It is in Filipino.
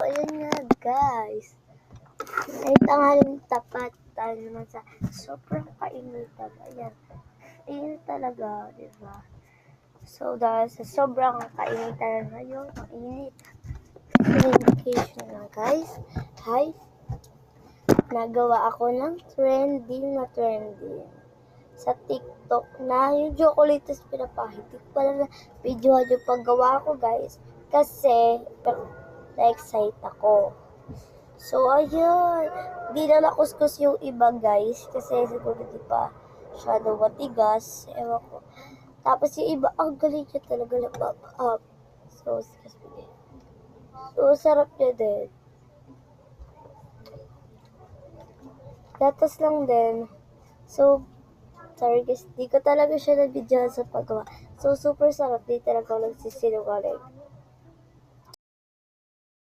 ayun nga guys. Ay tanghaling tapat tayo naman sa sobrang kainitan. Ayan. Init talaga, di ba? So, dahil sa sobrang kainitan ngayon, ang init. Communication na guys. Hi. Nagawa ako ng trending sa TikTok na yung chocolates pinapahid. Pala na video yung paggawa ko guys. Kasi, na-excite ako. So, ayun. Di na nakuskus yung iba guys. Kasi siguro di pa shadow matigas. Ewan ko. Tapos yung iba, ang galing niya talaga na pop up. So, excuse me. So, sarap niya din. Gatas lang din. So, sorry guys, di ko talaga siya nag-video sa paggawa. So, super sarap. Di talaga ako nagsisinungaling.